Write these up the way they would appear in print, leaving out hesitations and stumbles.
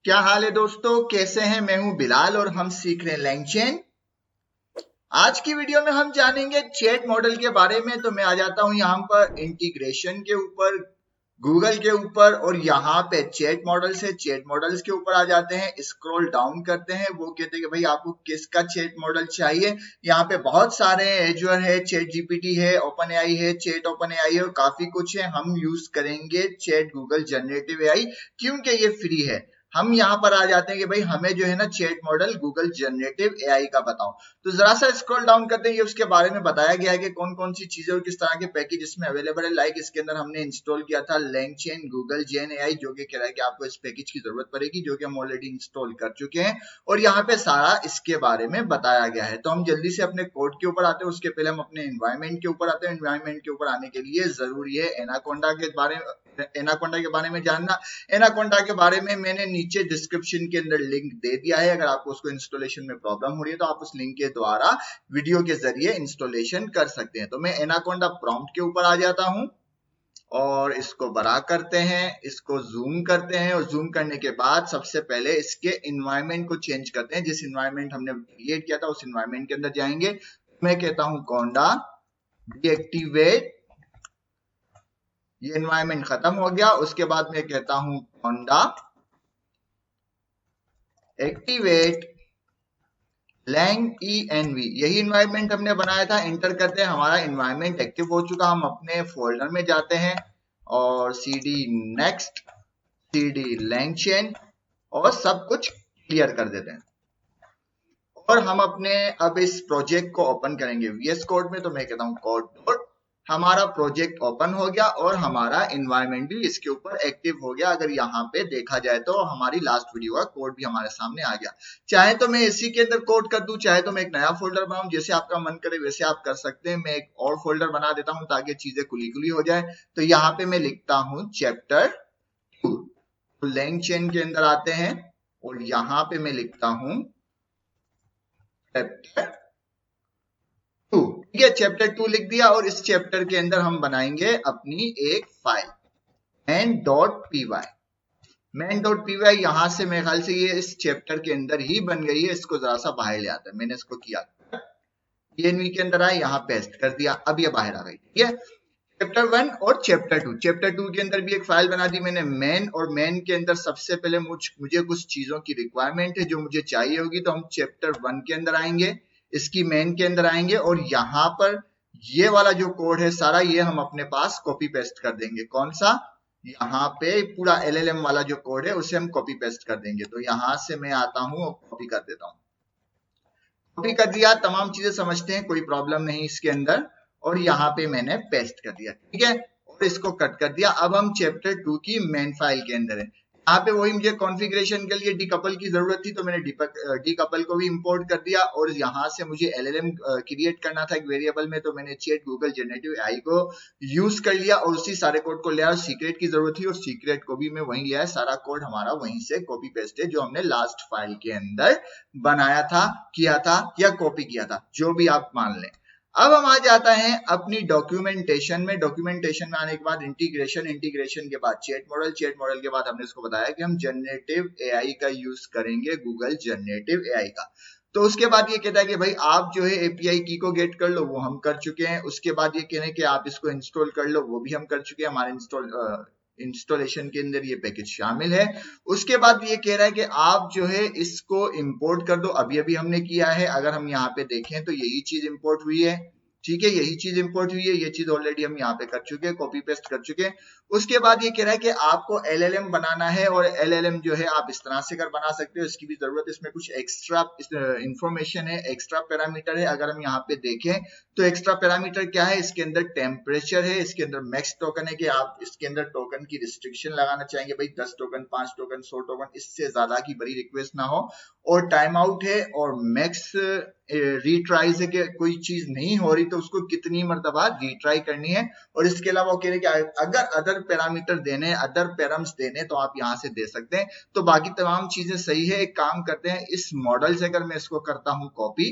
क्या हाल है दोस्तों, कैसे हैं? मैं हूं बिलाल और हम सीख रहे हैं लैंगचेन। आज की वीडियो में हम जानेंगे चैट मॉडल के बारे में। तो मैं आ जाता हूं यहाँ पर इंटीग्रेशन के ऊपर, गूगल के ऊपर, और यहाँ पे चैट मॉडल्स है, चैट मॉडल्स के ऊपर आ जाते हैं, स्क्रॉल डाउन करते हैं। वो कहते हैं कि भाई आपको किसका चैट मॉडल चाहिए। यहाँ पे बहुत सारे हैं, एजूर है, चैट जीपीटी है, ओपन एआई है, चैट ओपन एआई है और काफी कुछ है। हम यूज करेंगे चैट गूगल जनरेटिव एआई क्योंकि ये फ्री है। हम यहाँ पर आ जाते हैं कि भाई हमें जो है ना chat model Google generative AI का बताओ। तो जरा सा स्क्रॉल डाउन करते हैं, ये उसके बारे में बताया गया है कि कौन कौन सी चीजें और किस तरह के पैकेज इसमें अवेलेबल है। लाइक इसके अंदर हमने इंस्टॉल किया था लैंगचेन गूगल जेन एआई, जो कि कह रहा है कि आपको इस पैकेज की जरूरत पड़ेगी, जो कि हम ऑलरेडी इंस्टॉल कर चुके हैं और यहाँ पे सारा इसके बारे में बताया गया है। तो हम जल्दी से अपने कोड के ऊपर आते हैं, उसके पहले हम अपने एनवायरमेंट के ऊपर आते हैं। एनवायरमेंट के ऊपर आने के लिए जरूरी है एनाकोंडा के बारे में जानना। एनाकोंडा के बारे में मैंने नीचे डिस्क्रिप्शन के अंदर लिंक दे दिया है। अगर आपको उसको इंस्टॉलेशन में प्रॉब्लम हो रही है तो आप उस लिंक के द्वारा वीडियो के जरिए इंस्टॉलेशन कर सकते हैं। तो मैं एनाकोंडा प्रॉम्प्ट के ऊपर आ जाता हूं और इसको बड़ा करते हैं, इसको जूम करते हैं और जूम करने के बाद सबसे पहले इसके एनवायरनमेंट को चेंज करते हैं। जिस एनवायरनमेंट हमने क्रिएट किया था उस एनवायरनमेंट के अंदर जाएंगे। मैं कहता हूं कोंडा डीएक्टिवेट, ये एनवायरनमेंट खत्म हो गया। उसके बाद मैं कहता हूं कोंडा एक्टिवेट lang env, यही एनवायरनमेंट हमने बनाया था। एंटर करते हैं, हमारा एनवायरनमेंट एक्टिव हो चुका। हम अपने फोल्डर में जाते हैं और cd नेक्स्ट, cd langchain और सब कुछ क्लियर कर देते हैं और हम अपने अब इस प्रोजेक्ट को ओपन करेंगे VS कोड में। तो मैं कहता हूं कोड डॉट, हमारा प्रोजेक्ट ओपन हो गया और हमारा एनवायरनमेंट भी इसके ऊपर एक्टिव हो गया। अगर यहाँ पे देखा जाए तो हमारी लास्ट वीडियो का कोड भी हमारे सामने आ गया। चाहे तो मैं इसी के अंदर कोड कर दूं, चाहे तो मैं एक नया फोल्डर बनाऊं, जैसे आपका मन करे वैसे आप कर सकते हैं। मैं एक और फोल्डर बना देता हूं ताकि चीजें खुली खुली हो जाए। तो यहाँ पे मैं लिखता हूं चैप्टर 2। तो लैंगचेन के अंदर आते हैं और यहाँ पे मैं लिखता हूं चैप्टर 2। ठीक है, चैप्टर 2 लिख दिया और इस चैप्टर के अंदर हम बनाएंगे अपनी एक फाइल main.py। main.py यहां से मेरे ख्याल से ये इस चैप्टर के अंदर ही बन गई है। इसको जरा सा बाहर ले आता है, मैंने इसको किया env के अंदर आया, यहाँ पेस्ट कर दिया, अब ये बाहर आ गई। ठीक है, चैप्टर 1 और चैप्टर 2, चैप्टर 2 के अंदर भी एक फाइल बना दी मैंने मेन, और मेन के अंदर सबसे पहले मुझे कुछ चीजों की रिक्वायरमेंट है जो मुझे चाहिए होगी। तो हम चैप्टर 1 के अंदर आएंगे, इसकी मेन के अंदर आएंगे और यहाँ पर ये वाला जो कोड है सारा, ये हम अपने पास कॉपी पेस्ट कर देंगे। कौन सा? यहाँ पे पूरा LLM वाला जो कोड है उसे हम कॉपी पेस्ट कर देंगे। तो यहां से मैं आता हूं और कॉपी कर देता हूं। कॉपी कर दिया, तमाम चीजें समझते हैं, कोई प्रॉब्लम नहीं इसके अंदर। और यहाँ पे मैंने पेस्ट कर दिया, ठीक है, और इसको कट कर दिया। अब हम चैप्टर 2 की मेन फाइल के अंदर है। यहाँ पे वही मुझे कॉन्फ़िगरेशन के लिए डीकपल की जरूरत थी, तो मैंने डीकपल को भी इंपोर्ट कर दिया। और यहाँ से मुझे LLM क्रिएट करना था एक वेरिएबल में, तो मैंने चैट गूगल जनरेटिव एआई को यूज कर लिया और उसी सारे कोड को लिया। सीक्रेट की जरूरत थी और सीक्रेट को भी मैं वहीं लिया है। सारा कोड हमारा वहीं से कॉपी पेस्ट है जो हमने लास्ट फाइल के अंदर बनाया था, किया था या कॉपी किया था, जो भी आप मान लें। अब हम आ जाता है अपनी डॉक्यूमेंटेशन में। डॉक्यूमेंटेशन में आने के बाद इंटीग्रेशन के बाद चैट मॉडल के बाद हमने इसको बताया कि हम जनरेटिव एआई का यूज करेंगे, गूगल जनरेटिव एआई का। तो उसके बाद ये कहता है कि भाई आप जो है एपीआई की को गेट कर लो, वो हम कर चुके हैं। उसके बाद ये कह रहे हैं कि आप इसको इंस्टॉल कर लो, वो भी हम कर चुके हैं। हमारे इंस्टॉलेशन के अंदर ये पैकेज शामिल है। उसके बाद ये कह रहा है कि आप जो है इसको इंपोर्ट कर दो, अभी अभी हमने किया है। अगर हम यहाँ पे देखें तो यही चीज इंपोर्ट हुई है, ठीक है, यही चीज इंपोर्ट हुई है, ये चीज ऑलरेडी हम यहाँ पे कर चुके हैं, कॉपी पेस्ट कर चुके हैं। उसके बाद ये कह रहा है कि आपको LLM बनाना है और LLM जो है आप इस तरह से कर बना सकते हो, इसकी भी जरूरत है। इसमें कुछ एक्स्ट्रा इंफॉर्मेशन है, एक्स्ट्रा पैरामीटर है। अगर हम यहाँ पे देखें तो एक्स्ट्रा पैरामीटर क्या है, इसके अंदर टेम्परेचर है, इसके अंदर मैक्स टोकन है कि आप इसके अंदर टोकन की रिस्ट्रिक्शन लगाना चाहेंगे, भाई 10 टोकन, 5 टोकन, 100 टोकन, इससे ज्यादा की बड़ी रिक्वेस्ट ना हो। और टाइम आउट है और मैक्स रीट्राई से कोई चीज नहीं हो रही तो उसको कितनी मर्तबा रीट्राई करनी है। और इसके अलावा वो कह रहे कि अगर अदर पैरामीटर देने, अदर पैराम्स देने तो आप यहां से दे सकते हैं। तो बाकी तमाम चीजें सही है। एक काम करते हैं, इस मॉडल से अगर मैं इसको करता हूं कॉपी,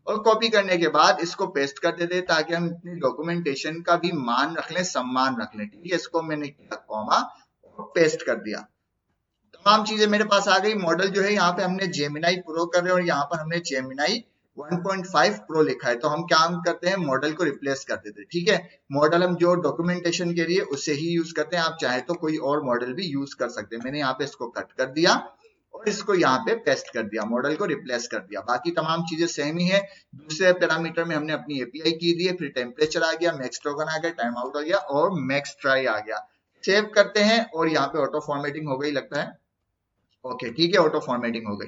और कॉपी करने के बाद इसको पेस्ट कर देते हैं ताकि हम अपनी डॉक्यूमेंटेशन का भी मान रख लें, सम्मान रख लें। ठीक है, इसको मैंने किया कॉमा और पेस्ट कर दिया। तमाम चीजें मेरे पास आ गई। मॉडल जो है यहाँ पे हमने जेमिनाई प्रो कर रहे हैं और यहाँ पर हमने जेमिनाई 1.5 प्रो लिखा है। तो हम क्या करते हैं, मॉडल को रिप्लेस कर देते हैं। ठीक है, मॉडल हम जो डॉक्यूमेंटेशन के लिए उससे ही यूज करते हैं। आप चाहे तो कोई और मॉडल भी यूज कर सकते हैं। मैंने यहाँ पे इसको कट कर दिया और इसको यहाँ पे पेस्ट कर दिया, मॉडल को रिप्लेस कर दिया। बाकी तमाम चीजें सेम ही है। दूसरे पैरामीटर में हमने अपनी एपीआई की दी है, फिर टेम्परेचर आ गया, मैक्स टोकन आ गया, टाइम आउट आ गया और मैक्स ट्राई आ गया। सेव करते हैं और यहाँ पे ऑटो फॉर्मेटिंग हो गई लगता है। ओके ठीक है, ऑटो फॉर्मेटिंग हो गई।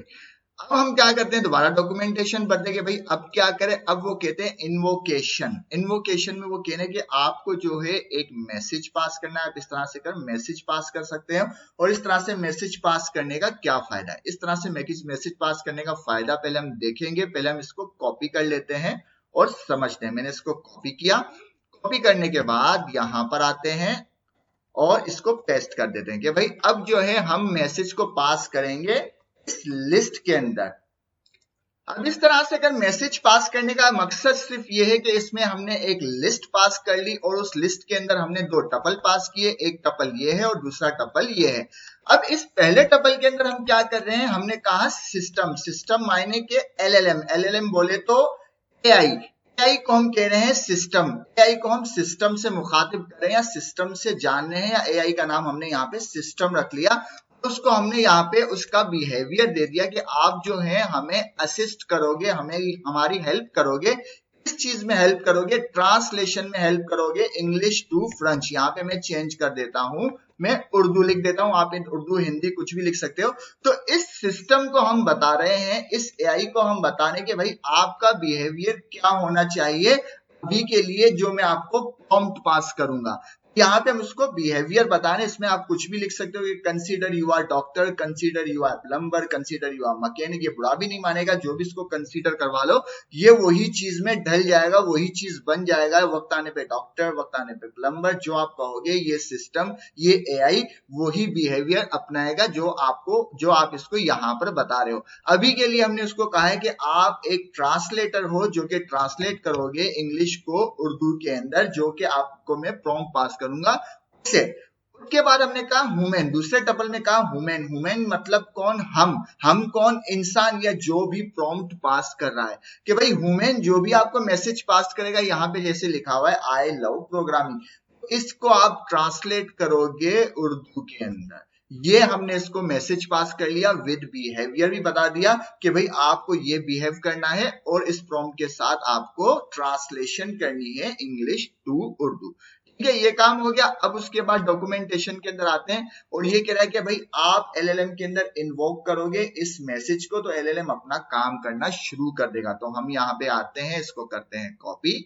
अब हम क्या करते हैं, दोबारा डॉक्यूमेंटेशन भर देंगे भाई। अब क्या करें, अब वो कहते हैं इन्वोकेशन। इन्वोकेशन में वो कहने कि आपको जो है एक मैसेज पास करना है। आप इस तरह से कर मैसेज पास कर सकते हैं। और इस तरह से मैसेज पास करने का क्या फायदा है, इस तरह से मैसेज पास करने का फायदा पहले हम देखेंगे। पहले हम इसको कॉपी कर लेते हैं और समझते हैं। मैंने इसको कॉपी किया, कॉपी करने के बाद यहां पर आते हैं और इसको पेस्ट कर देते हैं कि भाई अब जो है हम मैसेज को पास करेंगे इस लिस्ट के अंदर। अब इस तरह से अगर मैसेज पास करने का मकसद सिर्फ ये है कि इसमें हमने एक लिस्ट पास कर ली और उस लिस्ट के अंदर हमने दो टपल पास किए, एक टपल ये है और दूसरा टपल ये है। अब इस पहले टपल के अंदर हम क्या कर रहे हैं, हमने कहा सिस्टम। सिस्टम मायने के एलएलएम, एलएलएम बोले तो एआई, एआई को हम कह रहे हैं सिस्टम। एआई को हम सिस्टम से मुखातिब कर रहे हैं या सिस्टम से जान रहे हैं, या एआई का नाम हमने यहाँ पे सिस्टम रख लिया। उसको हमने यहाँ पे उसका बिहेवियर दे दिया कि आप जो है हमें असिस्ट करोगे, हमें हमारी हेल्प करोगे। किस चीज में हेल्प करोगे, ट्रांसलेशन में हेल्प करोगे, इंग्लिश टू फ्रेंच। यहाँ पे मैं चेंज कर देता हूं, मैं उर्दू लिख देता हूं, आप उर्दू हिंदी कुछ भी लिख सकते हो। तो इस सिस्टम को हम बता रहे हैं, इस एआई को हम बता रहे हैं कि भाई आपका बिहेवियर क्या होना चाहिए अभी के लिए, जो मैं आपको प्रॉम्प्ट पास करूंगा। यहाँ पे हम उसको बिहेवियर बता रहे हैं। इसमें आप कुछ भी लिख सकते हो कि consider you are doctor, consider you are plumber, consider you are mechanic. ये बुरा भी नहीं मानेगा, जो भी इसको कंसीडर करवा लो ये वही चीज में ढल जाएगा, वही चीज बन जाएगा। वक्त आने पे डॉक्टर, वक्त आने पे प्लम्बर, जो आप कहोगे ये सिस्टम, ये एआई वही बिहेवियर अपनाएगा जो आप इसको यहाँ पर बता रहे हो। अभी के लिए हमने उसको कहा है कि आप एक ट्रांसलेटर हो जो कि ट्रांसलेट करोगे इंग्लिश को उर्दू के अंदर, जो कि आपको मैं प्रॉम्प्ट पास करूंगा उससे। उसके बाद हमने कहा हुमन, दूसरे टपल में कहा हुमन। हुमन मतलब कौन, हम कौन, इंसान या जो भी प्रॉम्प्ट पास कर रहा है। कि भाई हुमन जो भी आपको मैसेज पास करेगा, यहाँ पे जैसे लिखा हुआ है आई लव प्रोग्रामिंग, इसको आप ट्रांसलेट करोगे उर्दू के अंदर। ये हमने इसको मैसेज पास कर लिया, विद बिहेवियर भी बता दिया कि भाई आपको ये बिहेव करना है और इस प्रॉम्प्ट के साथ आपको ट्रांसलेशन करनी है इंग्लिश टू उर्दू। ठीक है, ये काम हो गया। अब उसके बाद डॉक्यूमेंटेशन के अंदर आते हैं और ये कह रहा है कि भाई आप एलएलएम के अंदर इन्वोक करोगे इस मैसेज को, तो एलएलएम अपना काम करना शुरू कर देगा। तो हम यहाँ पे आते हैं, इसको करते हैं कॉपी,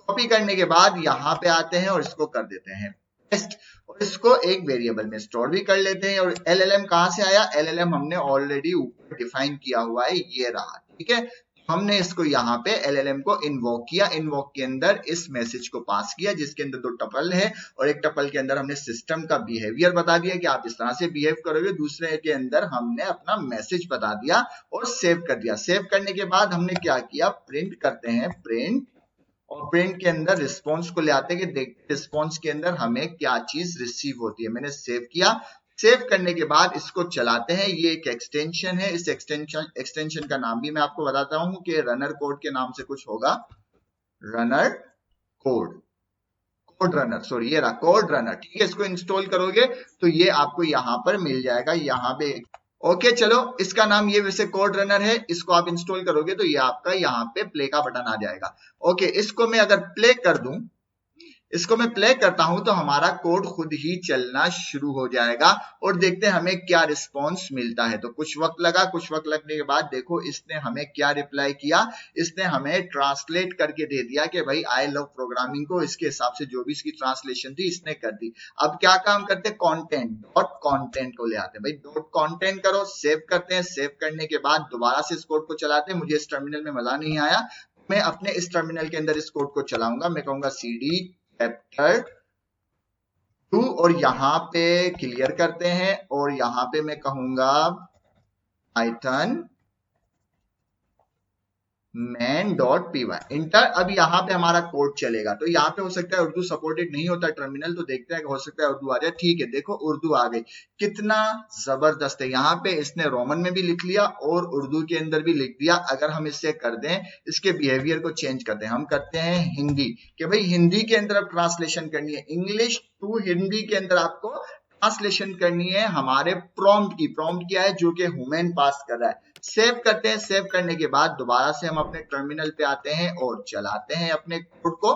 कॉपी करने के बाद यहाँ पे आते हैं और इसको कर देते हैं पेस्ट और इसको एक वेरिएबल में स्टोर भी कर लेते हैं। और एलएलएम कहां से आया, एलएलएम हमने ऑलरेडी ऊपर डिफाइन किया हुआ है, ये रहा। ठीक है, हमने इसको यहाँ पे एलएलएम को इन्वोक किया, इन्वोक के अंदर इस मैसेज को पास किया जिसके अंदर दो टपल है और एक टपल के अंदर हमने सिस्टम का बिहेवियर बता दिया कि आप इस तरह से बिहेव करोगे। दूसरे के अंदर हमने अपना मैसेज बता दिया और सेव कर दिया। सेव करने के बाद हमने क्या किया, प्रिंट करते हैं, प्रिंट, और प्रिंट के अंदर रिस्पॉन्स को ले आते हैं कि देखते रिस्पॉन्स के अंदर हमें क्या चीज रिसीव होती है। मैंने सेव किया, सेव करने के बाद इसको चलाते हैं। ये एक एक्सटेंशन है, इस एक्सटेंशन का नाम भी मैं आपको बताता हूं कि रनर कोड के नाम से कुछ होगा, runner code, code runner, sorry ये रहा कोड रनर। ठीक है, इसको इंस्टॉल करोगे तो ये आपको यहाँ पर मिल जाएगा, यहाँ पे। ओके चलो, इसका नाम ये वैसे कोड रनर है, इसको आप इंस्टॉल करोगे तो ये आपका यहाँ पे प्ले का बटन आ जाएगा। ओके, इसको मैं अगर प्ले कर दूं, इसको मैं प्ले करता हूं तो हमारा कोड खुद ही चलना शुरू हो जाएगा और देखते हैं हमें क्या रिस्पॉन्स मिलता है। तो कुछ वक्त लगा, कुछ वक्त लगने के बाद देखो इसने हमें क्या रिप्लाई किया, इसने हमें ट्रांसलेट करके दे दिया कि भाई आई लव प्रोग्रामिंग को इसके हिसाब से जो भी इसकी ट्रांसलेशन थी इसने कर दी। अब क्या काम करते हैं, कॉन्टेंट, डॉट कॉन्टेंट को ले आते हैं। भाई डॉट कॉन्टेंट करो, सेव करते हैं, सेव करने के बाद दोबारा से इस कोड को चलाते हैं। मुझे इस टर्मिनल में मजा नहीं आया, मैं अपने इस टर्मिनल के अंदर इस कोड को चलाऊंगा। मैं कहूंगा cd चैप्टर 2 और यहां पे क्लियर करते हैं और यहां पे मैं कहूंगा Python main dot P Y enter. अब यहाँ पे हमारा कोड चलेगा, तो यहाँ पे हो सकता है उर्दू सपोर्टेड नहीं होता टर्मिनल, तो देखते हैं हो सकता है उर्दू आ जाए। ठीक है, देखो उर्दू आ गई, कितना जबरदस्त है। यहाँ पे इसने रोमन में भी लिख लिया और उर्दू के अंदर भी लिख दिया। अगर हम इससे कर दें, इसके बिहेवियर को चेंज करते हैं, हम करते हैं हिंदी, कि भाई हिंदी के अंदर अब ट्रांसलेशन करनी है, इंग्लिश टू हिंदी के अंदर आपको ट्रांसलेशन करनी है हमारे प्रॉम्प्ट की। प्रॉम्प्ट क्या है, जो कि ह्यूमन पास कर रहा है। सेव करते हैं, सेव करने के बाद दोबारा से हम अपने टर्मिनल पे आते हैं और चलाते हैं अपने कोड को।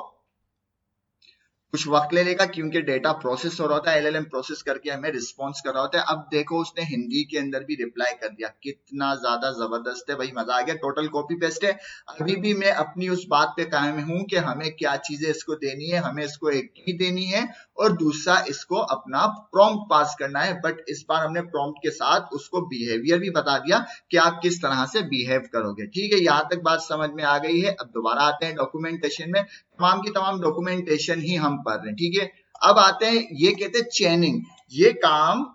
कुछ वक्त ले लेगा क्योंकि डेटा प्रोसेस हो रहा होता है, एलएलएम प्रोसेस करके हमें रिस्पॉन्स कर रहा होता है। अब देखो उसने हिंदी के अंदर भी रिप्लाई कर दिया, कितना ज्यादा जबरदस्त है भाई, मजा आ गया। टोटल कॉपी पेस्ट है। अभी भी मैं अपनी उस बात पे कायम हूं कि हमें क्या चीजें इसको देनी है, हमें इसको एक की देनी है और दूसरा इसको अपना प्रॉम्प्ट पास करना है। बट इस बार हमने प्रॉम्प्ट के साथ उसको बिहेवियर भी बता दिया कि आप किस तरह से बिहेव करोगे। ठीक है, यहां तक बात समझ में आ गई है। अब दोबारा आते हैं डॉक्यूमेंटेशन में, तमाम की तमाम डॉक्यूमेंटेशन ही हम पढ़ रहे हैं। ठीक है, अब आते हैं, ये कहते हैं चेनिंग, ये काम।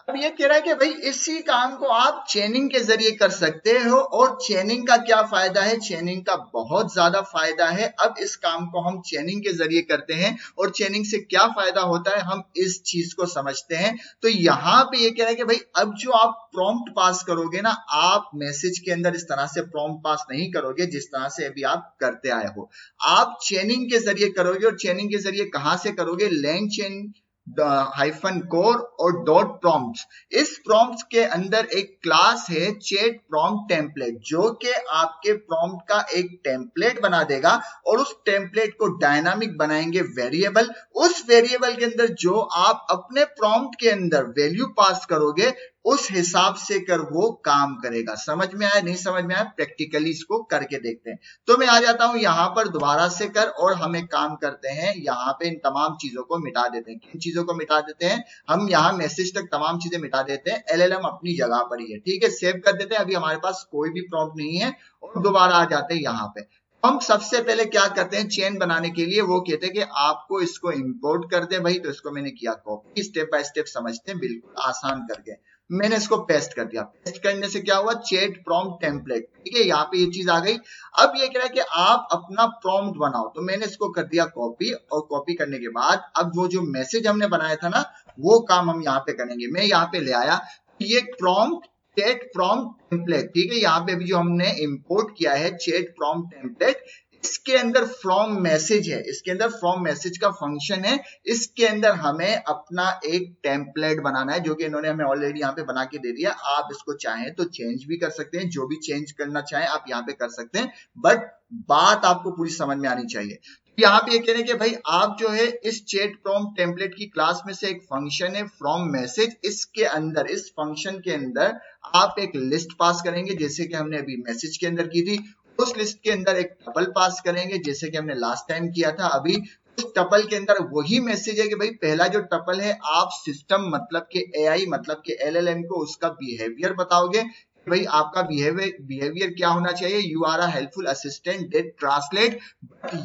अब ये कह रहा है कि भाई इसी काम को आप चेनिंग के जरिए कर सकते हो। और चेनिंग का क्या फायदा है, चेनिंग का बहुत ज्यादा फायदा है। अब इस काम को हम चेनिंग के जरिए करते हैं और चेनिंग से क्या फायदा होता है, हम इस चीज को समझते हैं। तो यहाँ पे ये कह रहा है कि भाई अब जो आप प्रॉम्प्ट पास करोगे ना, आप मैसेज के अंदर इस तरह से प्रॉम्प्ट पास नहीं करोगे जिस तरह से अभी आप करते आए हो, आप चेनिंग के जरिए करोगे। और चेनिंग के जरिए कहां से करोगे, लैंग चेन हाइफन कोर और डॉट प्रॉम्प्ट्स। इस प्रॉम्प्ट्स के अंदर एक क्लास है चैट प्रॉम्प्ट टेम्पलेट, जो कि आपके प्रॉम्प्ट का एक टेम्पलेट बना देगा और उस टेम्पलेट को डायनामिक बनाएंगे वेरिएबल। उस वेरिएबल के अंदर जो आप अपने प्रॉम्प्ट के अंदर वैल्यू पास करोगे, उस हिसाब से कर वो काम करेगा। समझ में आया, नहीं समझ में आया, प्रैक्टिकली इसको करके देखते हैं। तो मैं आ जाता हूं यहां पर, दोबारा से कर, और हम एक काम करते हैं, यहाँ पे इन तमाम चीजों को मिटा देते हैं। किन चीजों को मिटा देते हैं, हम यहाँ मैसेज तक तमाम चीजें मिटा देते हैं। एलएलएम अपनी जगह पर ही है। ठीक है, सेव कर देते हैं। अभी हमारे पास कोई भी प्रॉम्प्ट नहीं है और दोबारा आ जाते हैं यहाँ पे। हम सबसे पहले क्या करते हैं, चेन बनाने के लिए वो कहते हैं कि आपको इसको इंपोर्ट कर दे भाई। तो इसको मैंने किया कॉपी, स्टेप बाय स्टेप समझते हैं, बिल्कुल आसान करके मैंने इसको पेस्ट कर दिया। पेस्ट करने से क्या हुआ, चैट प्रॉम्प्ट टेम्पलेट। ठीक है, यहाँ पे ये चीज आ गई। अब ये कह रहा है कि आप अपना प्रॉम्प्ट बनाओ, तो मैंने इसको कर दिया कॉपी। और कॉपी करने के बाद अब वो जो मैसेज हमने बनाया था ना, वो काम हम यहाँ पे करेंगे। मैं यहाँ पे ले आया ये प्रॉम्प्ट चैट प्रॉम्प्ट टेम्पलेट। ठीक है, यहाँ पे भी जो हमने इंपोर्ट किया है चैट प्रॉम्प्ट टेम्पलेट, इसके अंदर फ्रॉम मैसेज है, इसके अंदर फ्रॉम मैसेज का फंक्शन है। इसके अंदर हमें अपना एक टेम्पलेट बनाना है, जो कि इन्होंने हमें ऑलरेडी यहाँ पे बना के दे दिया। आप इसको चाहें तो चेंज भी कर सकते हैं, जो भी चेंज करना चाहें आप यहाँ पे कर सकते हैं, बट बात आपको पूरी समझ में आनी चाहिए। यहाँ पे ये कह रहे हैं कि भाई आप जो है इस चैट प्रॉम्प्ट टेम्पलेट की क्लास में से एक फंक्शन है फ्रॉम मैसेज, इसके अंदर, इस फंक्शन के अंदर आप एक लिस्ट पास करेंगे, जैसे कि हमने अभी मैसेज के अंदर की थी। उस लिस्ट के अंदर एक टपल पास करेंगे, जैसे कि हमने लास्ट टाइम किया था। अभी उस टपल के अंदर वही मैसेज है कि भाई पहला जो टपल है, आप सिस्टम मतलब के एआई मतलब के एलएलएम को उसका बिहेवियर बताओगे। भाई आपका बिहेवियर क्या होना चाहिए, you are a helpful assistant that translate.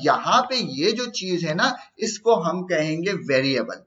यहाँ पे ये जो चीज है ना, इसको हम कहेंगे वेरिएबल।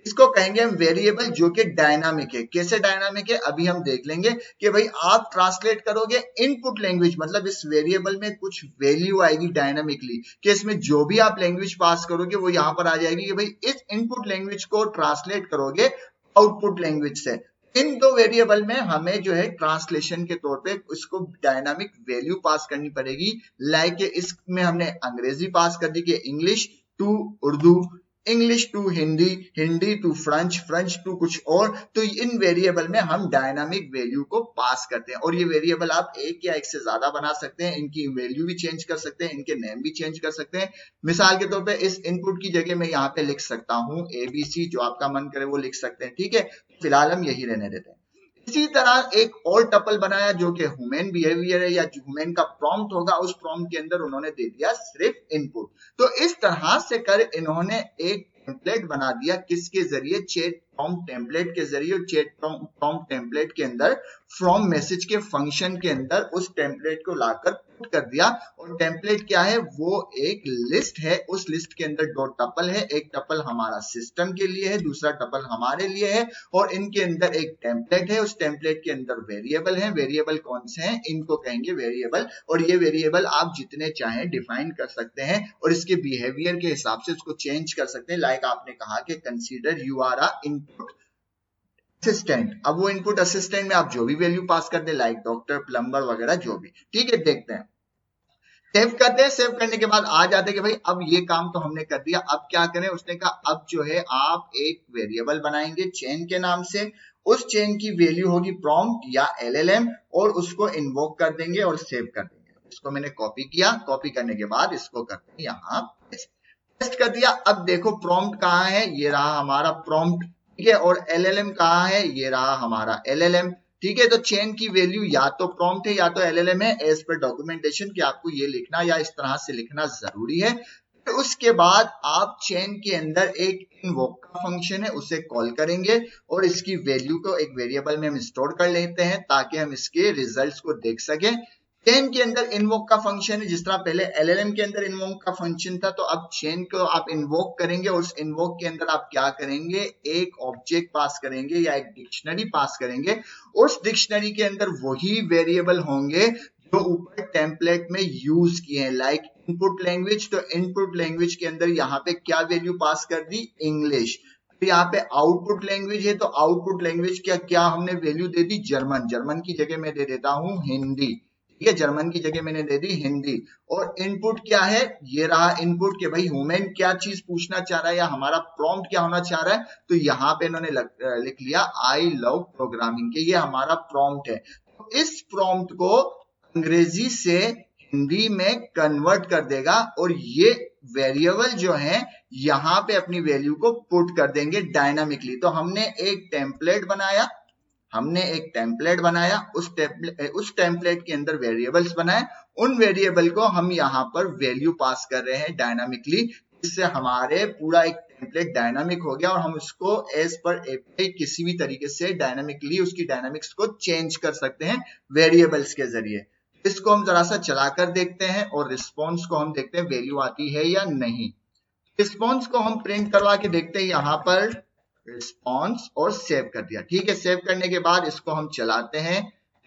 इसको कहेंगे हम वेरिएबल, जो कि डायनामिक है। कैसे डायनामिक है, अभी हम देख लेंगे कि भाई आप ट्रांसलेट करोगे इनपुट लैंग्वेज, मतलब इस वेरिएबल में कुछ वैल्यू आएगी डायनामिकली, कि इसमें जो भी आप लैंग्वेज पास करोगे वो यहां पर आ जाएगी कि भाई इस इनपुट लैंग्वेज को ट्रांसलेट करोगे आउटपुट लैंग्वेज से। इन दो वेरिएबल में हमें जो है ट्रांसलेशन के तौर पे इसको डायनामिक वैल्यू पास करनी पड़ेगी। लाइक इसमें हमने अंग्रेजी पास कर दी कि English to Urdu, English to Hindi, Hindi to French, French to कुछ और। तो इन वेरिएबल में हम डायनामिक वैल्यू को पास करते हैं। और ये वेरिएबल आप एक या एक से ज्यादा बना सकते हैं, इनकी वैल्यू भी चेंज कर सकते हैं, इनके नेम भी चेंज कर सकते हैं। मिसाल के तौर पे इस इनपुट की जगह मैं यहाँ पे लिख सकता हूँ ABC, जो आपका मन करे वो लिख सकते हैं। ठीक है, फिलहाल हम यही रहने देते हैं। इसी तरह एक और टपल बनाया जो कि ह्यूमन बिहेवियर है या ह्यूमन का प्रॉम्प्ट होगा, उस प्रॉम्प्ट के अंदर उन्होंने दे दिया सिर्फ इनपुट। तो इस तरह से कर इन्होंने एक टेम्पलेट बना दिया, किसके जरिए, चैट प्रॉम्प्ट टेम्पलेट के जरिए और चेक प्रॉम्प्ट टेम्पलेट के अंदर फ्रॉम मैसेज के फंक्शन के अंदर उस टेम्पलेट को लाकर पुट कर दिया। और टेम्पलेट क्या है, वो एक लिस्ट है, उस लिस्ट के अंदर 2 टपल है, एक टपल हमारा सिस्टम के लिए है, दूसरा टपल हमारे लिए है, और इनके अंदर एक टेम्पलेट है, उस टेम्पलेट के अंदर वेरिएबल है। वेरिएबल कौन से हैं, इनको कहेंगे वेरिएबल, और ये वेरिएबल आप जितने चाहें डिफाइन कर सकते हैं और इसके बिहेवियर के हिसाब से उसको चेंज कर सकते हैं। लाइक आपने कहा कि consider you are a input assistant, अब वो इनपुट असिस्टेंट में आप जो भी वैल्यू पास कर दे, लाइक डॉक्टर, प्लम्बर वगैरह जो भी, ठीक है। देखते हैं, सेव करते हैं। सेव करने के बाद आ जाते हैं कि भाई अब ये काम तो हमने कर दिया, अब क्या करें। उसने कहा अब जो है आप एक वेरिएबल बनाएंगे चेन के नाम से, उस चेन की वैल्यू होगी प्रॉम्प्ट या LLM, और उसको इन्वोक कर देंगे और सेव कर देंगे। इसको मैंने कॉपी किया, कॉपी करने के बाद इसको करते हैं यहाँ पेस्ट कर दिया। अब देखो प्रॉम्प्ट कहाँ है, ये रहा हमारा प्रॉम्प्ट, ठीक है, और LLM कहाँ है, ये रहा हमारा LLM, ठीक है। तो चेन की वैल्यू या तो प्रॉम्प्ट है या तो LLM है, एज पर डॉक्यूमेंटेशन कि आपको ये लिखना या इस तरह से लिखना जरूरी है। फिर उसके बाद आप चेन के अंदर एक इनवोक का फंक्शन है, उसे कॉल करेंगे और इसकी वैल्यू को एक वेरिएबल में हम स्टोर कर लेते हैं ताकि हम इसके रिजल्ट्स को देख सकें। चेन के अंदर इनवोक का फंक्शन है, जिस तरह पहले LLM के अंदर इनवोक का फंक्शन था, तो अब चेन को आप इन्वोक करेंगे और उस इन्वोक के अंदर आप क्या करेंगे, एक ऑब्जेक्ट पास करेंगे या एक डिक्शनरी पास करेंगे। उस डिक्शनरी के अंदर वही वेरिएबल होंगे जो ऊपर टेम्पलेट में यूज किए हैं, लाइक इनपुट लैंग्वेज। तो इनपुट लैंग्वेज के अंदर यहाँ पे क्या वैल्यू पास कर दी, इंग्लिश। तो यहाँ पे आउटपुट लैंग्वेज है, तो आउटपुट लैंग्वेज क्या हमने वैल्यू दे दी, जर्मन। जर्मन की जगह मैं दे देता हूँ हिंदी, ठीक है, जर्मन की जगह मैंने दे दी हिंदी। और इनपुट क्या है, ये रहा इनपुट के भाई ह्यूमन क्या चीज पूछना चाह रहा है या हमारा प्रॉम्प्ट क्या होना चाह रहा है। तो यहाँ पे इन्होंने लिख लिया आई लव प्रोग्रामिंग के, ये हमारा प्रॉम्प्ट है। तो इस प्रॉम्प्ट को अंग्रेजी से हिंदी में कन्वर्ट कर देगा और ये वेरिएबल जो है यहाँ पे अपनी वैल्यू को पुट कर देंगे डायनामिकली। तो हमने एक टेम्पलेट बनाया, उस टेम्पलेट के अंदर वेरिएबल्स बनाए, उन वेरिएबल को हम यहाँ पर वैल्यू पास कर रहे हैं डायनामिकली, जिससे हमारे पूरा एक टेम्पलेट डायनामिक हो गया और हम उसको एज पर एपीआई किसी भी तरीके से डायनामिकली उसकी डायनामिक्स को चेंज कर सकते हैं वेरिएबल्स के जरिए। इसको हम जरा सा चलाकर देखते हैं और रिस्पॉन्स को हम देखते हैं वैल्यू आती है या नहीं। रिस्पॉन्स को हम प्रिंट करवा के देखते हैं, यहाँ पर रिस्पॉन्स, और सेव कर दिया, ठीक है। सेव करने के बाद इसको हम चलाते हैं।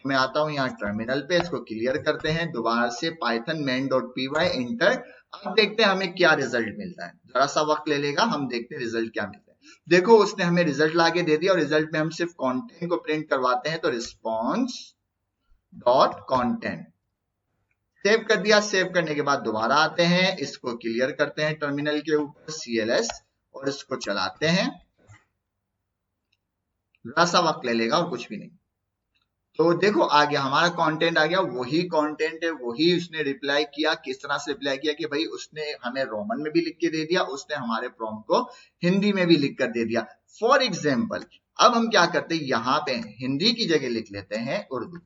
मैं आता हूं यहाँ टर्मिनल पे, इसको क्लियर करते हैं दोबारा से, पाइथन main.py एंटर। अब देखते हैं हमें क्या रिजल्ट मिलता है, जरा सा वक्त ले लेगा, हम देखते हैं रिजल्ट क्या मिलता है। देखो उसने हमें रिजल्ट लाके दे दिया और रिजल्ट में हम सिर्फ कंटेंट को प्रिंट करवाते हैं, तो रिस्पॉन्स डॉट कंटेंट, सेव कर दिया। सेव करने के बाद दोबारा आते हैं, इसको क्लियर करते हैं टर्मिनल के ऊपर CLS और इसको चलाते हैं, थोड़ा सा वक्त ले लेगा और कुछ भी नहीं। तो देखो आ गया, हमारा कंटेंट आ गया, वही कंटेंट है, वही उसने रिप्लाई किया। किस तरह से रिप्लाई किया कि भाई उसने हमें रोमन में भी लिख के दे दिया, उसने हमारे प्रॉम्प्ट को हिंदी में भी लिख कर दे दिया। फॉर एग्जाम्पल अब हम क्या करते हैं, यहाँ पे हिंदी की जगह लिख लेते हैं उर्दू।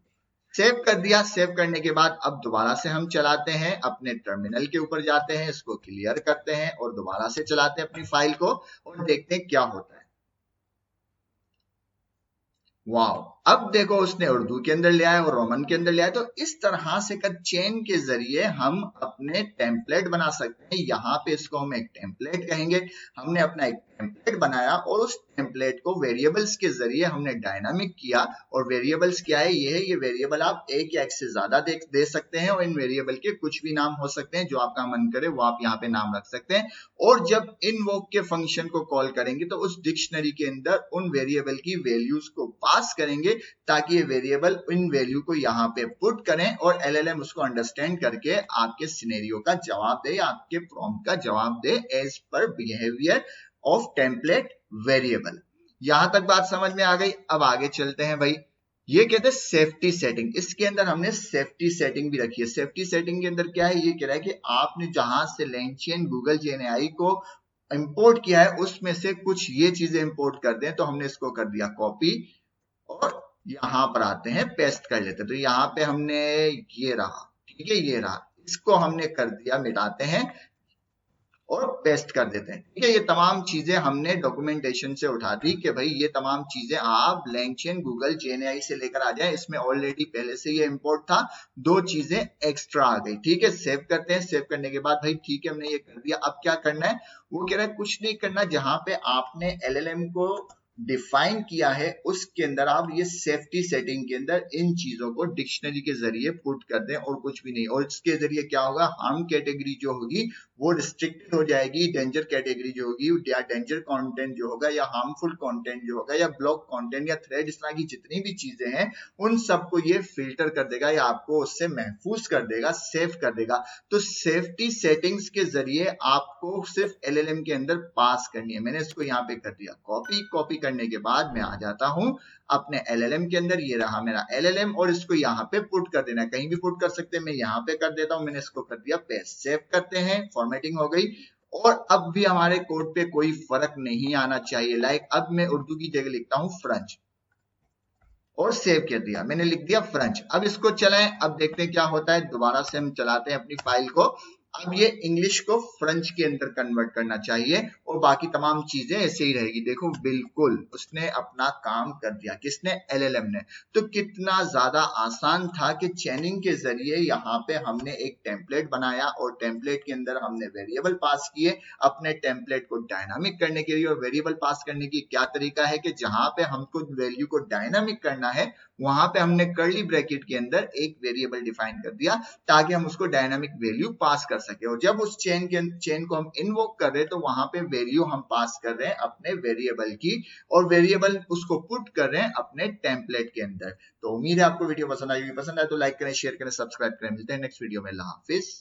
सेव कर दिया। सेव करने के बाद अब दोबारा से हम चलाते हैं, अपने टर्मिनल के ऊपर जाते हैं, इसको क्लियर करते हैं और दोबारा से चलाते हैं अपनी फाइल को और देखते हैं क्या होता है। वाओ, अब देखो उसने उर्दू के अंदर ले आया और रोमन के अंदर ले आया। तो इस तरह से चेन के जरिए हम अपने टेम्पलेट बना सकते हैं। यहाँ पे इसको हम एक टेम्पलेट कहेंगे। हमने अपना एक टेम्पलेट बनाया और उस टेम्पलेट को वेरिएबल्स के जरिए हमने डायनामिक किया। और वेरिएबल्स क्या है, ये वेरिएबल आप एक या एक से ज्यादा दे सकते हैं और इन वेरिएबल के कुछ भी नाम हो सकते हैं, जो आपका मन करे वो आप यहाँ पे नाम रख सकते हैं। और जब इनवोक के फंक्शन को कॉल करेंगे तो उस डिक्शनरी के अंदर उन वेरिएबल की वैल्यूज को पास करेंगे ताकि ये वेरिएबल इन वैल्यू को यहाँ पे पुट करें और LLM उसको अंडरस्टैंड करके आपके सिनेरियो का जवाब दे, आपके प्रॉम्प्ट का जवाब दे as per behaviour of template variable. यहां तक बात समझ में आ गई। अब आगे चलते हैं भाई, ये कहते हैं सेफ्टी सेटिंग। इसके अंदर हमने सेफ्टी सेटिंग भी रखी है। सेफ्टी सेटिंग के अंदर क्या है, ये कह रहा है कि आपने जहां से LangChain गूगल GenAI को इंपोर्ट किया है उसमें से कुछ ये चीजें इंपोर्ट कर दें। तो हमने इसको कर दिया कॉपी और यहां पर आते हैं पेस्ट कर लेते हैं। तो यहाँ पे हमने ये रहा, ठीक है, ये रहा, इसको हमने कर दिया, मिटाते हैं। और पेस्ट कर देते हैं। ठीक है, ये तमाम चीजें हमने डॉक्यूमेंटेशन से उठा दी कि भाई ये तमाम चीजें आप LangChain, गूगल, GenAI से लेकर आ जाए। इसमें ऑलरेडी पहले से ये इंपोर्ट था, 2 चीजें एक्स्ट्रा आ गई। ठीक है, सेव करते हैं। सेव करने के बाद भाई ठीक है हमने ये कर दिया, अब क्या करना है? वो कह रहा है कुछ नहीं करना, जहां पे आपने LLM को डिफाइन किया है उसके अंदर आप ये सेफ्टी सेटिंग के अंदर इन चीजों को डिक्शनरी के जरिए पुट कर दें और कुछ भी नहीं। और इसके जरिए क्या होगा, हार्म कैटेगरी जो होगी वो रिस्ट्रिक्टेड हो जाएगी, डेंजर कैटेगरी जो होगी या डेंजर कंटेंट जो होगा या हार्मफुल कंटेंट जो होगा या ब्लॉक कंटेंट या थ्रेड, इस तरह की जितनी भी चीजें हैं उन सबको ये फिल्टर कर देगा या आपको उससे महफूज कर देगा, सेव कर देगा। तो सेफ्टी सेटिंग्स के जरिए आपको सिर्फ LLM के अंदर पास करनी है। मैंने इसको यहाँ पे कर दिया कॉपी। कॉपी करने के बाद मैं आ जाता हूं अपने LLM के अंदर, ये रहा मेरा LLM, और इसको यहाँ पे पुट कर देना है। कहीं भी पुट कर सकते हैं, मैं यहाँ पे कर देता हूं। मैंने इसको कर दिया पेस्ट। सेव करते हैं, फॉर्मेटिंग हो गई और अब भी हमारे कोड पे कोई फर्क नहीं आना चाहिए। लाइक अब मैं उर्दू की जगह लिखता हूं फ्रेंच और सेव कर दिया। मैंने लिख दिया फ्रेंच। अब इसको चलाएं, अब देखते हैं क्या होता है। दोबारा से हम चलाते हैं अपनी फाइल को। अब ये इंग्लिश को फ्रेंच के अंदर कन्वर्ट करना चाहिए और बाकी तमाम चीजें ऐसे ही रहेगी। देखो बिल्कुल उसने अपना काम कर दिया। किसने? LLM ने। तो कितना ज्यादा आसान था कि चेनिंग के जरिए यहाँ पे हमने एक टेम्पलेट बनाया और टेम्पलेट के अंदर हमने वेरिएबल पास किए अपने टेम्पलेट को डायनामिक करने के लिए। और वेरिएबल पास करने की क्या तरीका है कि जहां पे हमको वैल्यू को डायनामिक करना है वहां पे हमने कर्ली ब्रैकेट के अंदर एक वेरिएबल डिफाइन कर दिया ताकि हम उसको डायनामिक वैल्यू पास कर सके। और जब उस चेन को हम इन्वोक कर रहे हैं तो वहां पे वैल्यू हम पास कर रहे हैं अपने वेरिएबल की और वेरिएबल उसको पुट कर रहे हैं अपने टेम्पलेट के अंदर। तो उम्मीद है आपको वीडियो पसंद आई होगी। पसंद आए तो लाइक करें, शेयर करें, सब्सक्राइब करें। मिलते हैं नेक्स्ट वीडियो में। अल्लाह हाफिज।